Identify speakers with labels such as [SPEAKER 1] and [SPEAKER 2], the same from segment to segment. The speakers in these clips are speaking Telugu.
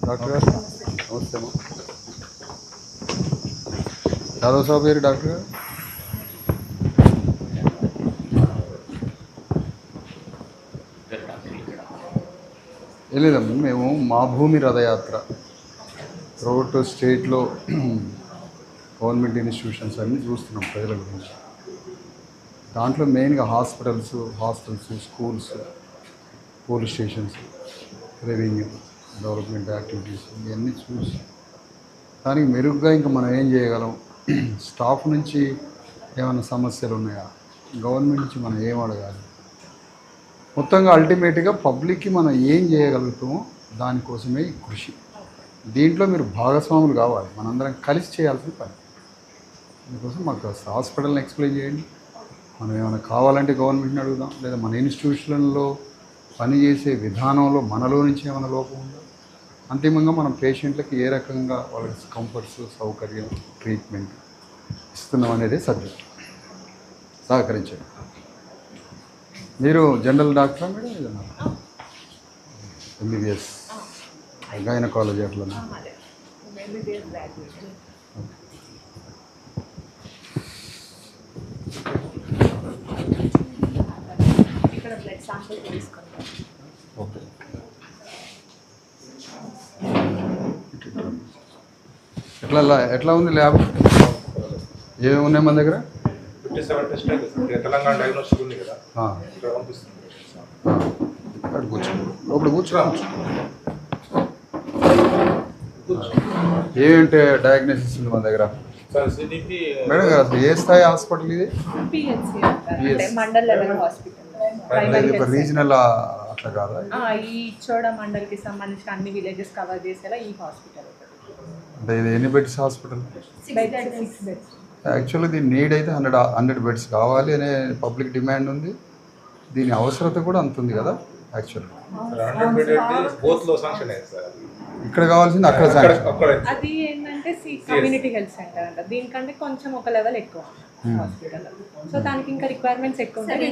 [SPEAKER 1] డాక్టర్ గారు నమస్తే అమ్మా. యాదవ్ సాబ్ గారు డాక్టర్ గారు. ఏం లేదమ్మా, మేము మా భూమి రథయాత్ర త్రూఅవుట్ స్టేట్లో గవర్నమెంట్ ఇన్స్టిట్యూషన్స్ అన్నీ చూస్తున్నాం ప్రజల గురించి. దాంట్లో మెయిన్గా hospitals, hostels, schools, police stations, revenue development activities ఇవన్నీ చూసి దానికి మెరుగ్గా ఇంకా మనం ఏం చేయగలం, స్టాఫ్ నుంచి ఏమైనా సమస్యలు ఉన్నాయా, గవర్నమెంట్ నుంచి మనం ఏం అడగాలి, మొత్తంగా అల్టిమేట్గా పబ్లిక్కి మనం ఏం చేయగలుగుతామో దానికోసమే ఈ కృషి. దీంట్లో మీరు భాగస్వాములు కావాలి, మనందరం కలిసి చేయాల్సిన పని. దీనికోసం మాకు హాస్పిటల్ని ఎక్స్ప్లెయిన్ చేయండి, మనం ఏమైనా కావాలంటే గవర్నమెంట్ని అడుగుదాం, లేదా మన ఇన్స్టిట్యూషన్లో పనిచేసే విధానంలో మనలో నుంచి ఏమైనా లోపం ఉందా, అంతిమంగా మనం పేషెంట్లకి ఏ రకంగా వాళ్ళకి కంఫర్ట్స్, సౌకర్యం, ట్రీట్మెంట్ ఇస్తున్నాం అనేది సబ్జెక్ట్. సహకరించండి. మీరు జనరల్ డాక్టరా మేడం? ఏదన్నా ఎంబీబీఎస్ గైనకాలజీ అట్లా? ఓకే. ఎట్లా ఉంది ల్యాబ్? ఏమేమి ఉన్నాయి మన దగ్గర?
[SPEAKER 2] 57 టెస్ట్ తెలంగాణ డయాగ్నోస్టిక్ ఉంది కదా, ఇక్కడ పంపిస్తుంది.
[SPEAKER 1] అక్కడ కూర్చో, లోపల కూర్చోవచ్చు. ఏమింటే డయాగ్నోసిస్ ఉంది మన దగ్గర మేడం గారు? అసలు ఏ స్థాయి హాస్పిటల్ ఇది? రీజనల్ అట్లా కాదా?
[SPEAKER 3] ఈ ఇచ్చోడ మండల్కి సంబంధించిన అన్ని విలేజెస్ కవర్ చేసేలా ఈ హాస్పిటల్.
[SPEAKER 1] అంటే ఇది ఎన్ని బెడ్స్ హాస్పిటల్? యాక్చువల్లీ దీని నీడ్ అయితే 100 బెడ్స్ కావాలి అనే పబ్లిక్ డిమాండ్ ఉంది. దీని అవసరత కూడా అంత ఉంది కదా యాక్చువల్లీ. ఇక్కడ కావాల్సింది అక్కడ
[SPEAKER 3] అది ఏంటంటే కమ్యూనిటీ హెల్త్ సెంటర్ అంట, దీనికంటే కొంచెం ఒక లెవెల్ ఎక్కువ హాస్పిటల్. సో దానికి ఇంకా రిక్వైర్మెంట్స్ ఎక్కువ ఉంటాయి.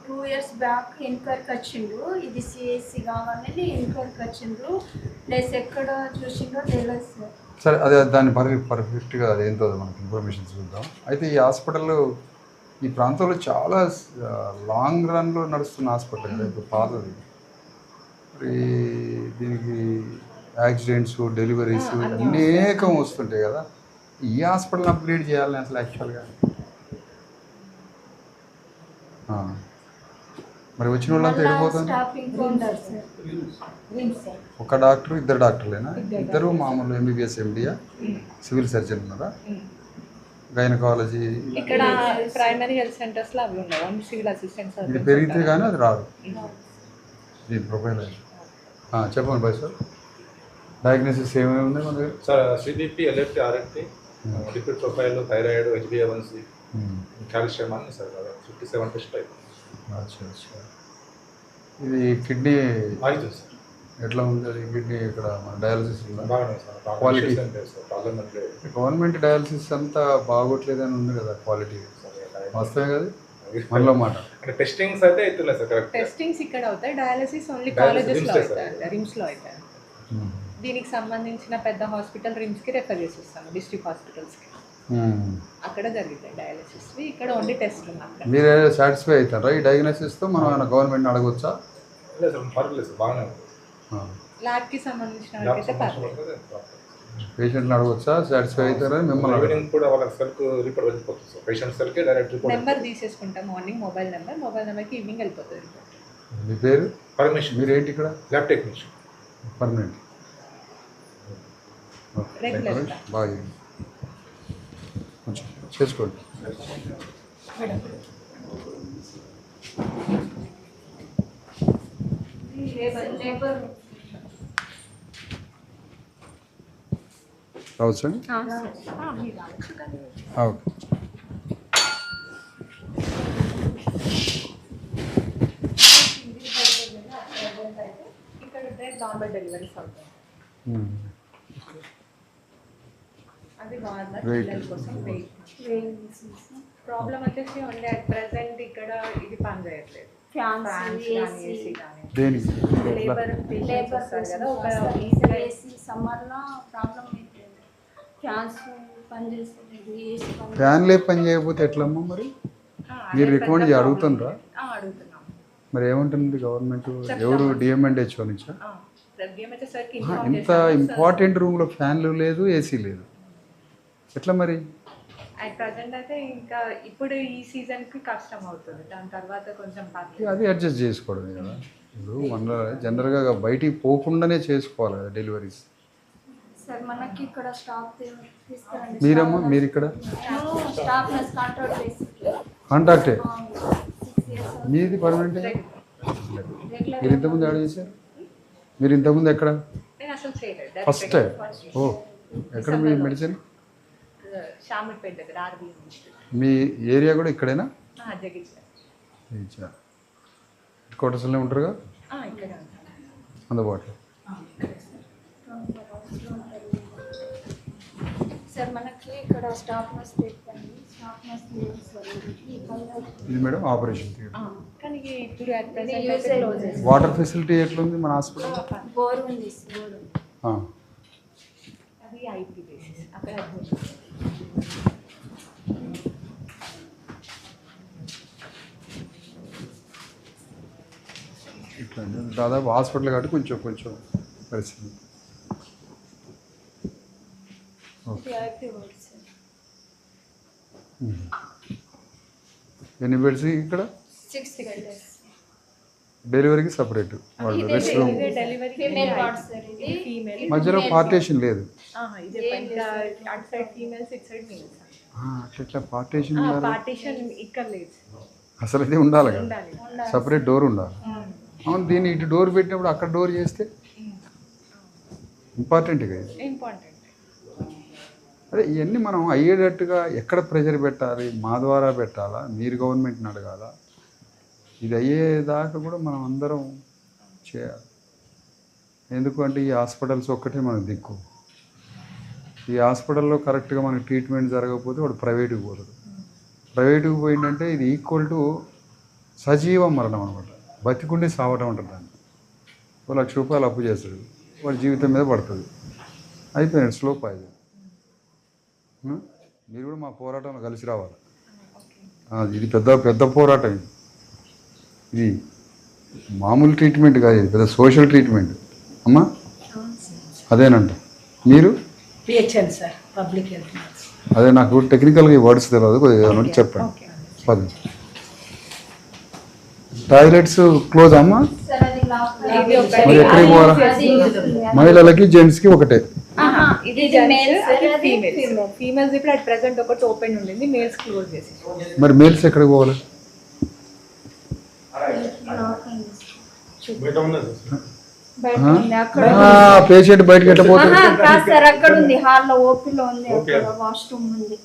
[SPEAKER 4] 2 years బ్యాక్ ఎన్క్వైరీకి వచ్చిండ్రు, ఇది సిఎస్సి కావాలని ఎన్క్వైరీకి వచ్చిండ్రు, ప్లేస్ ఎక్కడ చూసిండ్రో తెలియదు.
[SPEAKER 1] సరే, అదే దాన్ని పర్ఫెక్ట్గా అదేంతో మనకి ఇన్ఫర్మేషన్ చూద్దాం. అయితే ఈ హాస్పిటల్ ఈ ప్రాంతంలో చాలా లాంగ్ రన్లో నడుస్తున్న హాస్పిటల్ కదా, ఇప్పుడు పాతది. మరి దీనికి యాక్సిడెంట్స్, డెలివరీస్ అనేకం వస్తుంటాయి కదా, ఈ హాస్పిటల్ అప్గ్రేడ్ చేయాలని అసలు యాక్చువల్గా. మరి వచ్చిన వాళ్ళంతా వెళ్ళిపోతుంది. ఒక డాక్టర్, 2 డాక్టర్లేనా? 2 మామూలు ఎంబీబీఎస్, ఎండియా, సివిల్ సర్జన్ ఉన్నారా? గైనకాలజీ
[SPEAKER 3] ఇక్కడ ప్రైమరీ హెల్త్ సెంటర్స్లో అవి ఉన్నాయి, ఓన్లీ సివిల్ అసిస్టెంట్స్.
[SPEAKER 1] ఇది పెరిగితే కానీ అది రాదు. దీని ప్రొఫైల్ చెప్పండి బాయ్ సార్. డయాగ్నోసిస్ ఏమేమి ఉన్నాయి మన దగ్గర?
[SPEAKER 2] Sir CBP, LFT, RFT, lipid profile, thyroid, హెచ్బిఏవన్సీ, కాల్షియం అన్ని సార్ 57 టెస్ట్ అయిపోయింది.
[SPEAKER 1] ఇది కిడ్నీ
[SPEAKER 2] అవుతుంది సార్.
[SPEAKER 1] ఎట్లా ఉంది అది కిడ్నీ? ఇక్కడ మన డయాలసిస్
[SPEAKER 2] బాగానే sir,
[SPEAKER 1] quality.
[SPEAKER 2] Problem
[SPEAKER 1] government dialysis అంతా బాగోట్లేదని ఉంది కదా, క్వాలిటీ వస్తాయి కదా మనలో మాట.
[SPEAKER 2] అంటే టెస్టింగ్స్ అయితే అవుతున్నాయి సార్, కరెక్ట్.
[SPEAKER 3] టెస్టింగ్స్ ఇక్కడ అవుతాయి, డయాలసిస్ ఓన్లీ కాలేజెస్లో అవుతాయి, రిమ్స్లో అవుతాయి. దీనికి సంబంధించిన పెద్ద హాస్పిటల్ రిమ్స్కి రెఫర్ చేసి వస్తాను, డిస్ట్రిక్ట్ హాస్పిటల్స్కి. అక్కడ జరుగుతాయి డయాలసిస్, ఇక్కడ ఓన్లీ టెస్ట్ ఉన్నాయి.
[SPEAKER 1] మీరు సాటిస్ఫై అవుతారా ఈ డయాగ్నోసిస్తో? మనం ఏమైనా గవర్నమెంట్ని అడగొచ్చా?
[SPEAKER 2] లేదు సార్, పర్లేదు సార్, బాగానే ఉంది.
[SPEAKER 3] ల్యాబ్కి సంబంధించిన
[SPEAKER 1] పేషెంట్ని అడగొచ్చా? సాటిస్ఫై అవుతారా? మిమ్మల్ని
[SPEAKER 2] కూడా వాళ్ళకి సెల్ఫ్ రిపోర్ట్ వెళ్ళిపోతుంది సార్, పేషెంట్ సెల్కి డైరెక్ట్ రిపోర్ట్
[SPEAKER 3] నెంబర్ తీసేసుకుంటాం, మార్నింగ్ మొబైల్ నెంబర్కి ఈవినింగ్ వెళ్ళిపోతుంది.
[SPEAKER 1] మీ పేరు?
[SPEAKER 2] పర్మిషన్.
[SPEAKER 1] మీరు ఏంటి ఇక్కడ?
[SPEAKER 2] Lab technician.
[SPEAKER 1] పర్మనెంట్. బాగా కొంచెం చేసుకోండి. రావచ్చండి? ఓకే.
[SPEAKER 3] నార్మల్ డెలివరీస్ అవుతాయి. అది నార్మల్
[SPEAKER 1] Weight.
[SPEAKER 3] పిల్లల కోసం వెయిట్. ప్రాబ్లం వచ్చేసి ఓన్లీ అట్ ప్రెసెంట్ ఇక్కడ ఇది పని చేయట్లేదు.
[SPEAKER 4] ఫ్యాన్స్
[SPEAKER 3] ఫ్యాన్స్ కానీ ఏసీ కానీ
[SPEAKER 1] దేనికి
[SPEAKER 3] లేబర్
[SPEAKER 4] లేబర్
[SPEAKER 3] వస్తారు కదా ఒక
[SPEAKER 4] ఏసీ సమ్మర్లో ప్రాబ్లం అవుతుంది. ఫ్యాన్స్ పని చేస్తలేదు, ఏసీ పని
[SPEAKER 1] ఫ్యాన్లే పని చేయకపోతే ఎట్లమ్మా మరి? మీరు రికమెండ్ అడుగుతుండ్రా?
[SPEAKER 3] అడుగుతున్నాం.
[SPEAKER 1] మరి ఏమంటుంది గవర్నమెంట్? ఎవరు డిఎంఎండ్హెచ్ఓ నుంచా? ఇంత ఇంపార్టెంట్ రూమ్లో ఫ్యాన్లు లేదు, ఏసీ లేదు, ఎట్లా మరి?
[SPEAKER 3] అట్ ప్రజెంట్ అయితే ఇంకా ఇప్పుడు ఈ సీజన్కి కష్టం అవుతుంది. దాని తర్వాత కొంచెం
[SPEAKER 1] అది అడ్జస్ట్ చేసుకోవడమే కదా. ఇప్పుడు మన జనరల్గా బయటికి పోకుండానే చేసుకోవాలి కదా డెలివరీస్.
[SPEAKER 4] సార్ మనకి ఇక్కడ స్టాఫ్ తీసుకురండి.
[SPEAKER 1] మీరమ్మా మీరు ఇక్కడ
[SPEAKER 4] స్టాఫ్ నర్స్ కాంట్రాక్ట్ బేసిక్
[SPEAKER 1] కాంటాక్టే
[SPEAKER 4] 6 years
[SPEAKER 1] మీది పర్మనెంట్?
[SPEAKER 4] రెగ్యులర్.
[SPEAKER 1] మీరు ఇంతకుముందు యాడ్ చేశారు? మీరు ఇంతకుముందు ఎక్కడ?
[SPEAKER 3] నేను అసలు చేయలేదు.
[SPEAKER 1] ఫస్ట్ ఓ ఎక్కడ మీ మెడిసిన్?
[SPEAKER 3] షామిర్పేట దగ్గర ఆర్బీఎం ఇన్స్టిట్యూట్.
[SPEAKER 1] మీ ఏరియా కూడా ఇక్కడేనా?
[SPEAKER 3] జగిత్యాల.
[SPEAKER 1] క్వార్టర్స్లోనే ఉంటారుగా
[SPEAKER 3] ఇక్కడ
[SPEAKER 1] అందుబాటులో?
[SPEAKER 4] సార్ మనకి ఇక్కడ స్టాఫ్ నర్స్ పెట్టండి. స్టాఫ్ నర్స్
[SPEAKER 1] ఇది మేడం ఆపరేషన్ థియేటర్.
[SPEAKER 3] కానీ ఇప్పుడు అట్ ప్రెసెంట్
[SPEAKER 1] వాటర్ ఫెసిలిటీ ఎట్లుంది మన హాస్పిటల్?
[SPEAKER 4] బోర్ ఉంది బోర్.
[SPEAKER 3] అది ఐపీ బేసిస్ అక్కడ
[SPEAKER 1] ఇట్లా దాదాపు హాస్పిటల్ కాబట్టి కొంచెం కొంచెం పరిస్థితి. ఎన్ని బెడ్స్ ఇక్కడ?
[SPEAKER 4] 6 beds.
[SPEAKER 1] డెలివరీకి సపరేట్ వాళ్ళు rest room,
[SPEAKER 3] delivery
[SPEAKER 4] female wards sir ఇది.
[SPEAKER 3] ఫీమేల్
[SPEAKER 1] మధ్యలో పార్టేషన్ లేదు.
[SPEAKER 3] ఇది అటు సైడ్ ఫీమేల్స్ ఇటు సైడ్ మేల్స్.
[SPEAKER 1] అట్లా పార్టేషన్
[SPEAKER 3] పార్టీషన్ ఇక్కడ లేదు.
[SPEAKER 1] అసలు అయితే ఉండాలి కదా,
[SPEAKER 3] ఉండాలి.
[SPEAKER 1] సపరేట్ డోర్ ఉండాలి. అవును, దీన్ని ఇటు డోర్ పెట్టినప్పుడు అక్కడ డోర్ చేస్తే ఇంపార్టెంట్ కదా ఇది.
[SPEAKER 3] ఇంపార్టెంట్.
[SPEAKER 1] అదే ఇవన్నీ మనం అయ్యేటట్టుగా ఎక్కడ ప్రెషర్ పెట్టాలి, మా ద్వారా పెట్టాలా, మీరు గవర్నమెంట్ని అడగాల, ఇది అయ్యేదాకా కూడా మనం అందరం చేయాలి. ఎందుకంటే ఈ హాస్పిటల్స్ ఒక్కటే మనకు దిక్కు. ఈ హాస్పిటల్లో కరెక్ట్గా మనకి ట్రీట్మెంట్ జరగకపోతే వాడు ప్రైవేట్కి పోతాడు. ప్రైవేట్కి పోయిందంటే ఇది ఈక్వల్ టు సజీవ మరణం అనమాట. బతికుండి సావటం ఉంటుంది దాన్ని. ఓ ₹1,00,000 అప్పు చేస్తాడు, వాడి జీవితం మీద పడుతుంది, అయిపోయినాడు, స్లో పాయిజన్. మీరు కూడా మా పోరాటంలో కలిసి రావాలి. ఇది పెద్ద పెద్ద పోరాటం. ఇది మామూలు ట్రీట్మెంట్ కాదు, ఇది పెద్ద సోషల్ ట్రీట్మెంట్ అమ్మా. అదేనంట. మీరు
[SPEAKER 3] పిహెచ్ఎల్ సార్, పబ్లిక్ హెల్త్.
[SPEAKER 1] అదే నాకు టెక్నికల్గా ఈ వర్డ్స్ తెలియదు, కొద్దిగా చెప్పండి. పది టాయిలెట్స్ క్లోజ్ అమ్మా.
[SPEAKER 4] సార్ అది లాక్.
[SPEAKER 1] మరి ఎక్కడికి పోవాలా? మహిళలకి జెంట్స్కి ఒకటే.
[SPEAKER 3] ఇది మేల్స్, అది ఫీమేల్స్. ఇప్పుడు అట్ ప్రెసెంట్ ఒకటి ఓపెన్ ఉండింది, మేల్స్ క్లోజ్ చేసి.
[SPEAKER 1] మరి మేల్స్ ఎక్కడికి పోవాలి?
[SPEAKER 2] బయట ఉన్నది
[SPEAKER 4] బయట ఉంది అక్కడ.
[SPEAKER 1] పేషెంట్ బయటకి ఎట్టపోతాడు?
[SPEAKER 4] కాదు సార్, అక్కడ ఉంది, హాల్లో ఓపీలో ఉంది, అక్కడ వాష్రూమ్ ఉంది.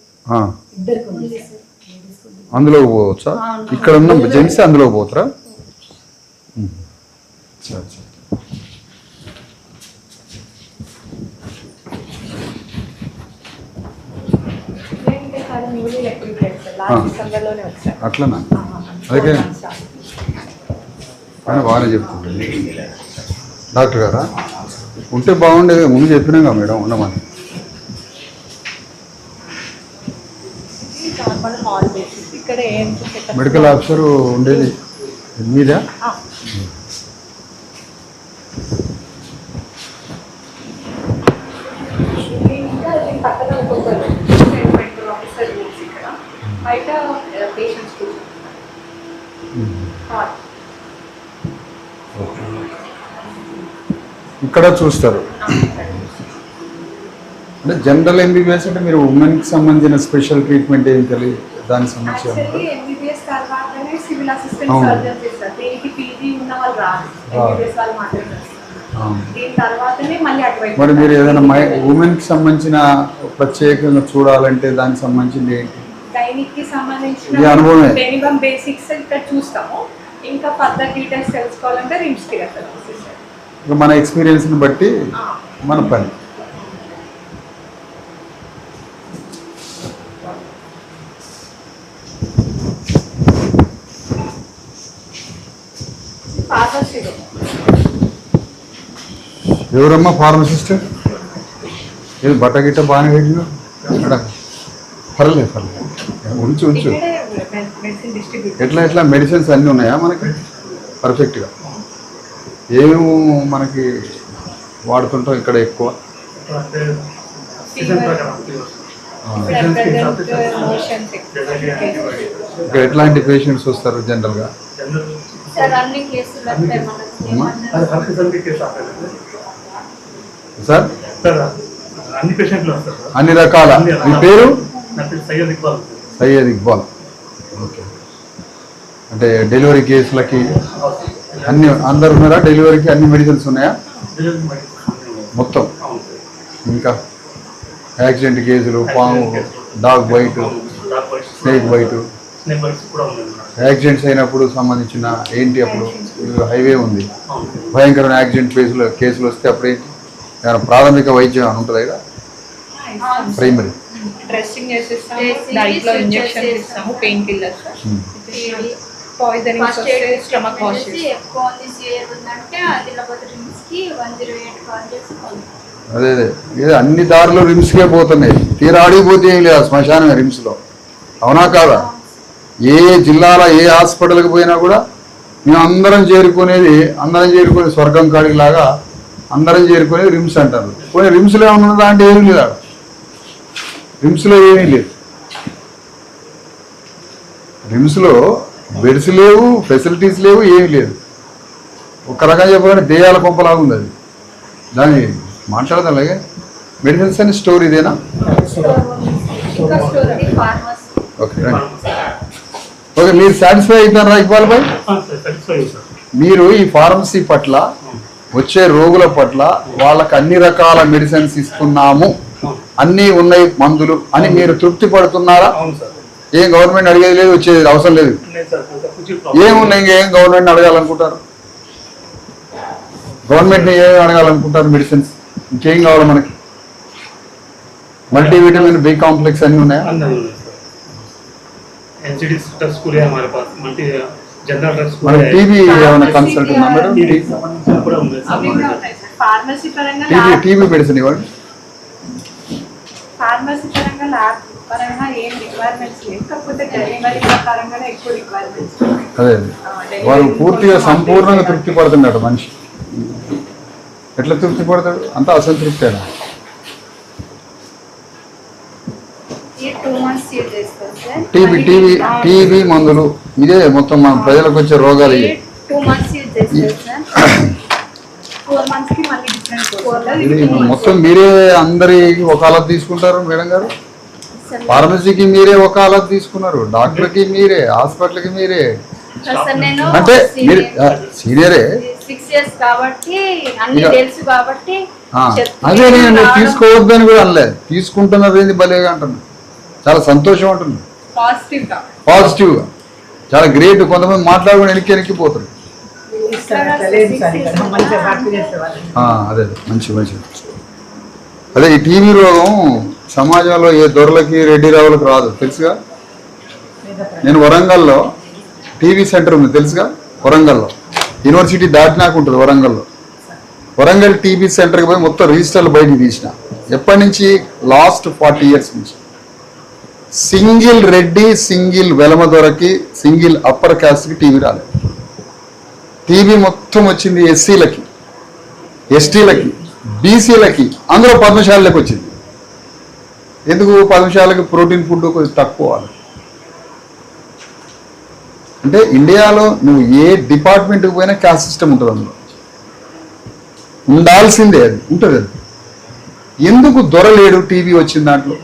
[SPEAKER 4] ఉంది సార్.
[SPEAKER 1] అందులోకి పోవచ్చా? ఇక్కడ ఉన్న జెంట్స్ అందులోకి పోతారా? సరే సరే. అట్లనా? అదే ఆయన బాగానే చెప్తుంది. డాక్టర్ గారా ఉంటే బాగుండేది, ముందు చెప్పినాం కదా మేడం ఉండమని.
[SPEAKER 3] ఇక్కడ
[SPEAKER 1] మెడికల్ ఆఫీసర్ ఉండేది మీదా?
[SPEAKER 3] పక్కన ఒక్కొక్కరు ఆఫీసర్ ఇక్కడ బయట పేషెంట్స్
[SPEAKER 1] ఇక్కడ చూస్తారు. అంటే జనరల్ ఎంబీబీఎస్ అంటే మీరు ఉమెన్కి సంబంధించిన స్పెషల్ ట్రీట్మెంట్ ఏం తెలియదు దానికి సంబంధించి?
[SPEAKER 3] ఎంబీబీఎస్ తర్వాతనే సివిల్ అసిస్టెంట్ సర్జన్ చేస్తారు. దీనికి పీజీ ఉన్న వాళ్ళు రాదు, ఎంబీబీఎస్ వాళ్ళు మాత్రమే చేస్తారు. దీని తర్వాతనే మళ్ళీ అటువైపు.
[SPEAKER 1] మరి మీరు ఏదైనా ఉమెన్కి సంబంధించిన ప్రత్యేకంగా చూడాలంటే దానికి సంబంధించింది ఏంటి?
[SPEAKER 3] గైనిక్కి సంబంధించిన
[SPEAKER 1] అనుభవమే
[SPEAKER 3] బేసిక్స్ ఇక్కడ చూస్తాము. ఇంకా ఫర్దర్ డీటెయిల్స్ తెలుసుకోవాలంటే రిమ్స్కి రెఫర్ చేస్తారు.
[SPEAKER 1] ఇక మన ఎక్స్పీరియన్స్ని బట్టి మన పని. ఎవరమ్మా ఫార్మసిస్ట్? ఇది బట్ట గిట్ట బాగానే పెట్టినా అక్కడ. పర్లేదు ఉంచు ఉంచు.
[SPEAKER 3] మెడిసిన్ డిస్ట్రిబ్యూట్
[SPEAKER 1] ఎట్లా మెడిసిన్స్ అన్నీ ఉన్నాయా మనకి పర్ఫెక్ట్గా? ఏమేమి మనకి వాడుతుంటాం ఇక్కడ ఎక్కువ? ఇక్కడ ఎట్లాంటి పేషెంట్స్ వస్తారు జనరల్గా?
[SPEAKER 4] సార్ అన్ని కేసులు వస్తాయి
[SPEAKER 1] సార్
[SPEAKER 5] అన్ని పేషెంట్లు వస్తారు.
[SPEAKER 1] అన్ని రకాల. మీ పేరు?
[SPEAKER 5] సయ్యద్ ఇక్బాల్.
[SPEAKER 1] సయ్యద్ ఇక్బాల్. ఓకే. అంటే డెలివరీ కేసులకి అన్ని అందరు ఉన్నారా? డెలివరీకి అన్ని మెడిసిన్స్ ఉన్నాయా మొత్తం? ఇంకా యాక్సిడెంట్ కేసులు, పాము, dog bite, snake bite, accidents అయినప్పుడు సంబంధించిన ఏంటి? అప్పుడు హైవే ఉంది, భయంకరమైన యాక్సిడెంట్ కేసులు వస్తే అప్పుడు ఏంటి? ఏమైనా ప్రాథమిక వైద్యం అని ఉంటుంది కదా? ప్రైమరీ
[SPEAKER 3] డ్రెస్సింగ్ చేసేస్తాము, డైట్లో ఇంజెక్షన్ ఇస్తాము, పెయిన్ కిల్లర్స్, పాయిజనింగ్ వస్తే స్టమక్ వాష్ చేస్తాము.
[SPEAKER 4] ఎక్కువ ఉంది సివియర్ ఉందంటే ఆదిలాబాద్ రిమ్స్కి 108 కాల్ చేసి
[SPEAKER 1] అదే ఇది అన్ని దారులు రిమ్స్కే పోతున్నాయి. తీరా ఆడిపోతే ఏం లేదు శ్మశానం రిమ్స్లో. అవునా కాదా? ఏ జిల్లాలో ఏ హాస్పిటల్కి పోయినా కూడా మేము అందరం చేరుకునేది స్వర్గం కాడికి లాగా అందరం చేరుకునేది రిమ్స్ అంటారు. పోయి రిమ్స్లో ఏమన్నా ఉందా అంటే ఏమీ లేదు. రిమ్స్లో ఏమీ లేదు. రిమ్స్లో బెడ్స్ లేవు, ఫెసిలిటీస్ లేవు, ఏమీ లేదు. ఒక రకంగా చెప్పాలంటే దేయాల కొంపలాగా ఉంది అది. దాన్ని మాట్లాడదాం. అలాగే మెడిసిన్స్ అని స్టోర్ ఇదేనా? Okay okay. మీరు సాటిస్ఫై అవుతారా ఇక్బాల్ భాయ్? మీరు ఈ ఫార్మసీ పట్ల, వచ్చే రోగుల పట్ల వాళ్ళకి అన్ని రకాల మెడిసిన్స్ ఇస్తున్నాము, అన్నీ ఉన్నాయి మందులు అని మీరు తృప్తి పడుతున్నారా? ఏం గవర్నమెంట్ అడిగేది లేదు, వచ్చేది అవసరం లేదు. ఏమున్నాయి ఇంకేం గవర్నమెంట్ అడగాలనుకుంటారు? గవర్నమెంట్ని ఏం అడగాలనుకుంటారు? మెడిసిన్స్ ఇంకేం కావాలి మనకి? మల్టీవిటమిన్, బి కాంప్లెక్స్ అన్నీ ఉన్నాయా? మన టీబీ ఏమైనా కన్సల్ట్ ఉందా మేడం?
[SPEAKER 3] ఫార్మసీ పరంగా
[SPEAKER 1] టీబీ మెడిసిన్ ఇవ్వండి.
[SPEAKER 3] ఫార్మసీ పరంగా ల్యాబ్ పరంగా ఏం రిక్వైర్మెంట్స్ లేవు, కాకపోతే డెలివరీ ప్రకారంగానే ఎక్కువ రిక్వైర్మెంట్స్.
[SPEAKER 1] అదే వారు పూర్తిగా సంపూర్ణంగా తృప్తి పడుతున్నాడు మనిషి. ఎట్లా తృప్తి పడతాడు? అంతా అసంతృప్తి అయినా. టీబీ మందులు ఇదే మొత్తం మన ప్రజలకు వచ్చే రోగాలు ఇవి.
[SPEAKER 4] 2 months యూజ్ చేస్తారు సార్. 4 months కి మళ్ళీ డిఫరెంట్
[SPEAKER 1] ఇది మొత్తం మీరే అందరి ఒక అలర్ట్ తీసుకుంటారు మేడం గారు? ఫార్మసీకి మీరే ఒక అలర్ట్ తీసుకున్నారు, డాక్టర్కి మీరే, హాస్పిటల్కి మీరే. అంటే మీరు సీనియరే
[SPEAKER 4] 6 years కాబట్టి అన్ని తెలుసు కాబట్టి
[SPEAKER 1] అదే నేను తీసుకోవద్దని కూడా అనలేదు. తీసుకుంటున్నారు ఏంది భలేగా అంటున్నాను. చాలా సంతోషం అంటున్నాను. పాజిటివ్గా చాలా గ్రేట్. కొంతమంది మాట్లాడుకుని వెనక్కిపోతారు. అదే మంచిది. అదే ఈ టీవీ రోగం సమాజంలో ఏ దొరలకి, రెడ్డి రావులకు రాదు, తెలుసుగా. నేను వరంగల్లో టీవీ సెంటర్ ఉంది తెలుసుగా, వరంగల్లో యూనివర్సిటీ దాటినాక ఉంటుంది వరంగల్లో. వరంగల్ టీవీ సెంటర్కి పోయి మొత్తం రిజిస్టర్లు బయటికి తీసిన. ఎప్పటి నుంచి? లాస్ట్ 40 years నుంచి. సింగిల్ రెడ్డి, సింగిల్ వెలమ దొరకి, సింగిల్ అప్పర్ క్యాస్ట్కి టీవీ రాలేదు. టీవీ మొత్తం వచ్చింది ఎస్సీలకి, ఎస్టీలకి, బీసీలకి, అందులో పద్మశాలకు వచ్చింది. ఎందుకు? పద్మశాలకి ప్రోటీన్ ఫుడ్ కొంచెం తక్కువ. అంటే ఇండియాలో నువ్వు ఏ డిపార్ట్మెంట్కి పోయినా క్యాస్ట్ సిస్టమ్ ఉంటుంది, అందులో ఉండాల్సిందే, అది ఉంటుంది. అది ఎందుకు దొరలేడు టీవీ వచ్చిన దాంట్లో?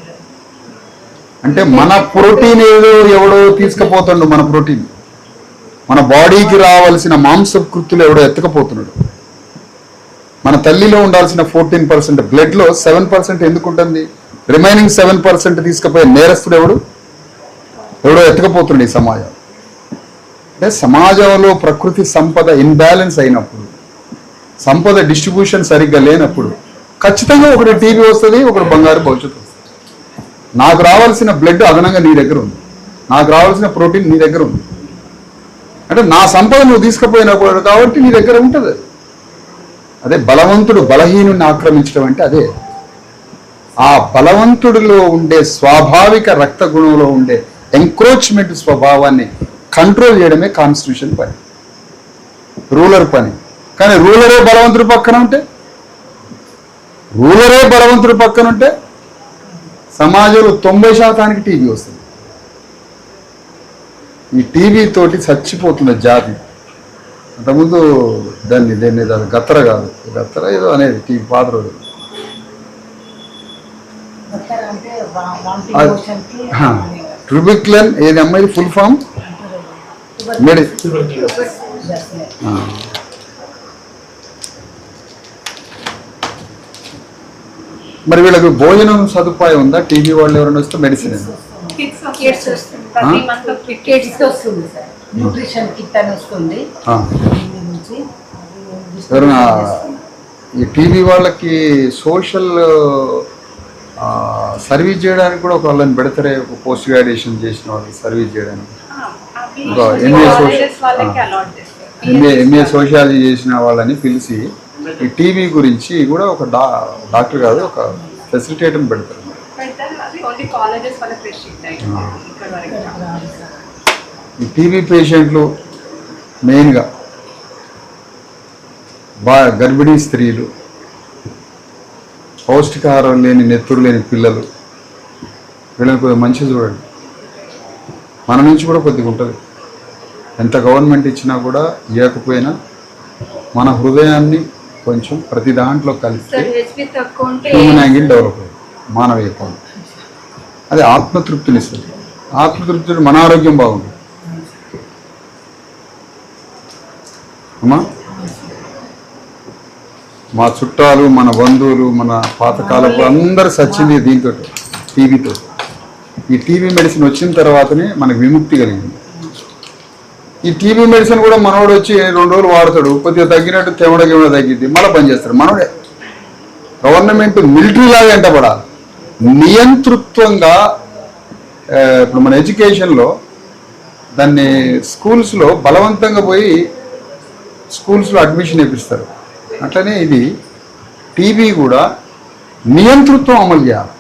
[SPEAKER 1] అంటే మన ప్రోటీన్ ఏదో ఎవడో తీసుకుపోతుండు. మన ప్రోటీన్, మన బాడీకి రావాల్సిన మాంసకృతులు ఎవడో ఎత్తకపోతున్నాడు. మన తల్లిలో ఉండాల్సిన 14% బ్లడ్లో 7% ఎందుకు ఉంటుంది? రిమైనింగ్ 7% తీసుకుపోయే నేరస్తుడు ఎవడో ఎత్తకపోతున్నాడు ఈ సమాజం. అంటే సమాజంలో ప్రకృతి సంపద ఇన్బ్యాలెన్స్ అయినప్పుడు, సంపద డిస్ట్రిబ్యూషన్ సరిగ్గా లేనప్పుడు ఖచ్చితంగా ఒకటి టీబీ వస్తుంది, ఒకటి బంగారు భవిష్యత్తు వస్తుంది. నాకు రావాల్సిన బ్లడ్ అదనంగా నీ దగ్గర ఉంది, నాకు రావాల్సిన ప్రోటీన్ నీ దగ్గర ఉంది. అంటే నా సంపద నువ్వు తీసుకుపోయినప్పుడు కాబట్టి నీ దగ్గర ఉంటుంది. అదే బలవంతుడు బలహీనుని ఆక్రమించడం అంటే అదే. ఆ బలవంతుడిలో ఉండే స్వాభావిక రక్త గుణంలో ఉండే ఎంక్రోచ్మెంట్ స్వభావాన్ని కంట్రోల్ చేయడమే కాన్స్టిట్యూషన్ పని, రూలర్ పని. కానీ రూలరే బలవంతుడి పక్కన ఉంటే సమాజంలో 90% టీబీ వస్తుంది. ఈ టీబీ తోటి చచ్చిపోతున్న జాతి. అంతకుముందు దేన్ని గత్తర కాదు, గత్తర ఏదో అనేది టీబీ పాత రోజు. ట్రిబిక్లెన్ ఏది అమ్మాయి ఫుల్ ఫామ్ మరి వీళ్ళకి భోజనం సదుపాయం ఉందా? టీబీ వాళ్ళు ఎవరైనా వస్తే మెడిసిన్
[SPEAKER 3] ప్రతి మంత్
[SPEAKER 6] కిట్స్ వస్తుంది సార్, న్యూట్రిషన్ కిట్ అని వస్తుంది.
[SPEAKER 1] ఎవరైనా ఈ టీబీ వాళ్ళకి సోషల్ సర్వీస్ చేయడానికి కూడా ఒక వాళ్ళని పెడతారే, ఒక పోస్ట్ గ్రాడ్యుయేషన్ చేసిన వాళ్ళకి సర్వీస్ చేయడానికి. ఎంఏ సోషియాలజీ చేసిన వాళ్ళని పిలిచి ఈ టీబీ గురించి కూడా ఒక డాక్టర్ కాదు, ఒక ఫెసిలిటేటర్ని పెడతారు. ఈ టీబీ పేషెంట్లు మెయిన్గా గర్భిణీ స్త్రీలు, పౌష్టికాహారం లేని నెత్తురు లేని పిల్లలు, వీళ్ళని కొద్దిగా మంచిగా చూడండి. మన నుంచి కూడా కొద్దిగా ఉంటుంది. ఎంత గవర్నమెంట్ ఇచ్చినా కూడా ఇవ్వకపోయినా మన హృదయాన్ని కొంచెం ప్రతి దాంట్లో కలిస్తే హ్యూమన్ యాంగిల్ డెవలప్ అవుతుంది, మానవీయ కోణం. అది ఆత్మతృప్తినిస్తుంది. ఆత్మతృప్తి మన ఆరోగ్యం బాగుంటుంది. అమ్మా, మా చుట్టాలు, మన బంధువులు, మన పాతకాలపు అందరు సచ్చింది దీంతో, టీబీతో. ఈ టీబీ మెడిసిన్ వచ్చిన తర్వాతనే మనకు విముక్తి కలిగింది. ఈ టీబీ మెడిసిన్ కూడా మనోడు వచ్చి 2 రోజులు వాడతాడు, కొద్దిగా తగ్గినట్టు తెమడగిమడ తగ్గిద్ది, మళ్ళీ బంద్ చేస్తాడు మనోడే. గవర్నమెంట్ మిలిటరీ లాగా ఎంటపడాలి, నియంతృత్వంగా. ఇప్పుడు మన ఎడ్యుకేషన్లో దాన్ని స్కూల్స్లో బలవంతంగా పోయి స్కూల్స్లో అడ్మిషన్ ఇప్పిస్తారు. అట్లనే ఇది టీబీ కూడా నియంతృత్వం అమలు చేయాలి.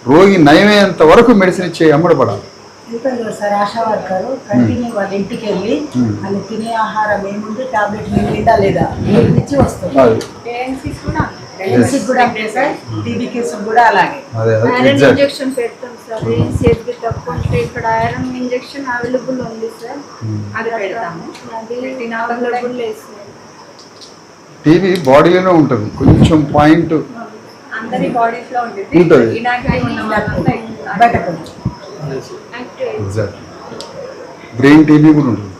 [SPEAKER 1] రోగి నయమయ్యేంత వరకు మెడిసిన్ ఇచ్చే అమ్మడపడాలి.
[SPEAKER 6] సార్ ఆశా వర్కర్ కంటిన్యూ వాళ్ళ ఇంటికి వెళ్ళి వాళ్ళు తినే ఆహారం ఏముంది, టాబ్లెట్ మింగిందా లేదా ఇచ్చి వస్తుంది. కూడా అంతే సార్, టీబీ కేసు కూడా అలాగే
[SPEAKER 4] ఐరన్ ఇంజెక్షన్ పెడతాం సార్. సేఫ్టీ తక్కువ ఉంటే ఇక్కడ ఐరన్ ఇంజెక్షన్ అవైలబుల్ ఉంది సార్, అది పెడతాము. అది అవైలబుల్ లేదు సార్.
[SPEAKER 1] టీబీ బాడీలోనే ఉంటుంది, కొంచెం పాయింట్
[SPEAKER 3] అందరి బాడీస్ లో ఉంటుంది.
[SPEAKER 1] ఎగ్జాక్ట్. బ్రెయిన్ టీబీ కూడా ఉంటుంది,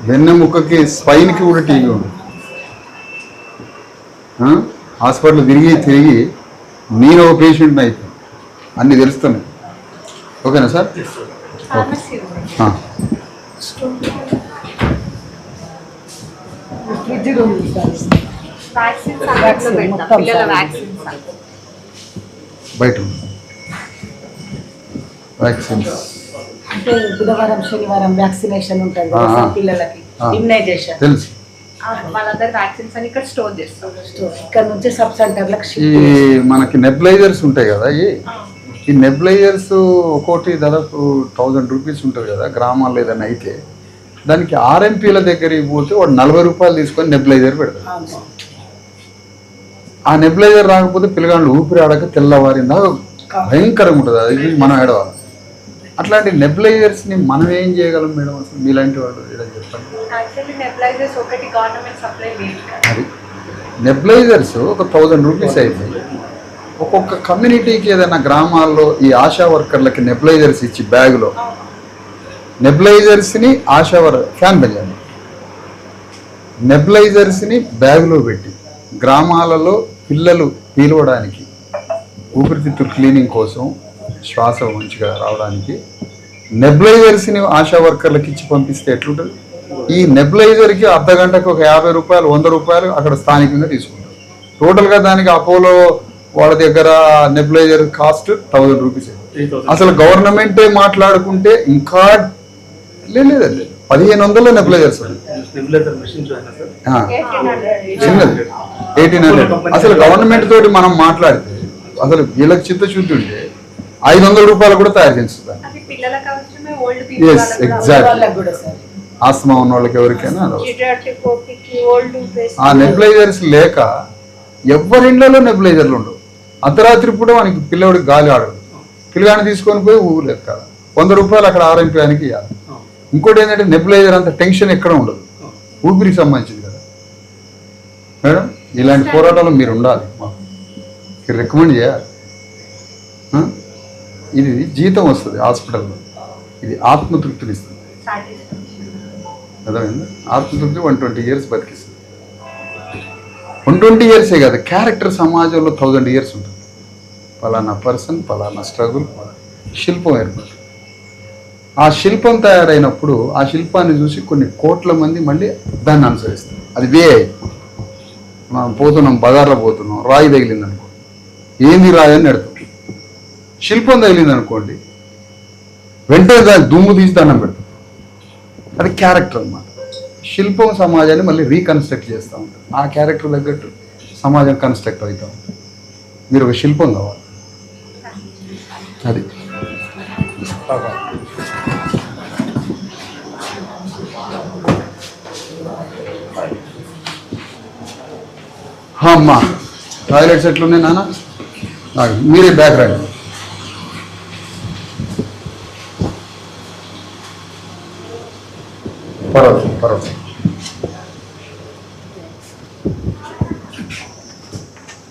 [SPEAKER 1] వెన్నెముకకి స్పైన్కి కూడా టీబీ ఉంటుంది. హాస్పిటల్ తిరిగి నేను ఒక పేషెంట్ని అయిపోయింది, అన్నీ తెలుస్తున్నాయి. ఓకేనా సార్? బయట వ్యాక్సిన్స్
[SPEAKER 6] అంటే బుధవారం శనివారం వ్యాక్సినేషన్ ఉంటుంది పిల్లలకి, ఇమ్యునైజేషన్
[SPEAKER 1] తెలుసు.
[SPEAKER 3] వాళ్ళందరూ వ్యాక్సిన్స్ అని ఇక్కడ స్టోర్ చేస్తాం.
[SPEAKER 6] ఇక్కడ నుంచి సబ్ సెంటర్లకు
[SPEAKER 1] ఈ మనకి నెబ్లైజర్స్ ఉంటాయి కదా, ఈ నెబ్లైజర్స్ ఒక్కోటి దాదాపు 1000 రూపీస్ ఉంటుంది కదా గ్రామాల్లో ఏదైనా అయితే. దానికి ఆర్ఎంపీల దగ్గరికి పోతే వాడు 40 రూపాయలు తీసుకొని నెబ్లైజర్ పెడతాడు. ఆ నెబ్లైజర్ రాకపోతే పిల్లగాళ్ళు ఊపిరి ఆడక తెల్లవారిందా భయంకరంగా ఉంటుంది, అది మనం ఏడవాలి. అట్లాంటి నెబ్లైజర్స్ని మనం ఏం చేయగలం మేడం? అసలు మీలాంటి వాళ్ళు చెప్పండి. అది నెబ్లైజర్స్ ఒక 1000 రూపీస్ అయితే ఒక్కొక్క కమ్యూనిటీకి ఏదైనా గ్రామాల్లో ఈ ఆశా వర్కర్లకి నెబ్లైజర్స్ ఇచ్చి బ్యాగులో నెబ్లైజర్స్ని ఫ్యాన్ బెంజండి, నెబ్లైజర్స్ని బ్యాగులో పెట్టి గ్రామాలలో పిల్లలు పీలవడానికి, ఊపిరితిత్తులు క్లీనింగ్ కోసం, శ్వాస మంచిగా రావడానికి నెబ్లైజర్స్ని ఆశా వర్కర్లకు ఇచ్చి పంపిస్తే ఎట్లుంటుంది? ఈ నెబులైజర్కి అర్ధ గంటకు ఒక 50 రూపాయలు 100 రూపాయలు అక్కడ స్థానికంగా తీసుకుంటారు. టోటల్గా దానికి అపోలో వాళ్ళ దగ్గర నెబులైజర్ కాస్ట్ 1000 రూపీస్. అసలు గవర్నమెంటే మాట్లాడుకుంటే ఇంకా లేదండి 1500 నెబులైజర్స్
[SPEAKER 5] నెబులైజర్ మెషిన్ जो है ना सर
[SPEAKER 1] చిన్నది 1800. అసలు గవర్నమెంట్ తోటి మనం మాట్లాడితే అసలు వీళ్ళకి చిత్తశుద్ధి ఉంటే 500 రూపాయలు కూడా తయారు చేస్తుంది.
[SPEAKER 3] అది పిల్లలకు అవసరమే, ఓల్డ్
[SPEAKER 1] ఎస్
[SPEAKER 3] పీపుల్
[SPEAKER 1] ఎగ్జాక్ట్.
[SPEAKER 6] వాళ్ళకి కూడా సార్
[SPEAKER 1] ఆస్తమా ఉన్న వాళ్ళకి ఎవరికైనా అది అవసరం.
[SPEAKER 4] పీడియాట్రిక్ ఓపీకి ఓల్డ్
[SPEAKER 1] ఆ నెబులైజర్స్ లేక ఎవరి ఇళ్లలో నెబులైజర్లు ఉండవు. అర్ధరాత్రి పూట మనకి పిల్లవాడికి గాలి ఆడదు. పిల్లగాని తీసుకొని పోయి ఊరు లెక్క 100 రూపాయలు అక్కడ ఆర్ఎంపీకి ఇవ్వాలి. ఇంకోటి ఏంటంటే నెబులైజర్ అంత టెన్షన్ ఎక్కడ ఉండదు, ఊపిరికి సంబంధించింది కదా మేడం. ఇలాంటి పోరాటాలు మీరు ఉండాలి, మాకు రికమెండ్ చేయాలి. ఇది జీతం వస్తుంది హాస్పిటల్లో, ఇది ఆత్మతృప్తిని ఇస్తుంది. అర్థమైందా? ఆత్మతృప్తి 120 years బతికిస్తుంది. 120 years కాదు, క్యారెక్టర్ సమాజంలో 1000 years ఉంటుంది. పలానా పర్సన్, పలానా స్ట్రగుల్, శిల్పం ఏర్పడుతుంది. ఆ శిల్పం తయారైనప్పుడు ఆ శిల్పాన్ని చూసి కొన్ని కోట్ల మంది మళ్ళీ దాన్ని అనుసరిస్తారు. అది మనం పోతున్నాం, బజార్లో పోతున్నాం, రాయి తగిలింది అనుకోండి, ఏంది రాయి అని నడుతుంది. శిల్పం తగిలింది అనుకోండి, వెంటనే దాన్ని దుమ్ము తీసి దండం పెడతాం. అది క్యారెక్టర్ అన్నమాట. శిల్పం సమాజాన్ని మళ్ళీ రీకన్స్ట్రక్ట్ చేస్తూ ఉంటుంది. ఆ క్యారెక్టర్ తగ్గట్టు సమాజం కన్స్ట్రక్ట్ అవుతూ ఉంటుంది. మీరు ఒక శిల్పం కావాలి. అది అమ్మా టాయిలెట్స్ ఎట్లున్నాయి నాన్న? మీరే బ్యాక్ రండి. పర్వాలేదు.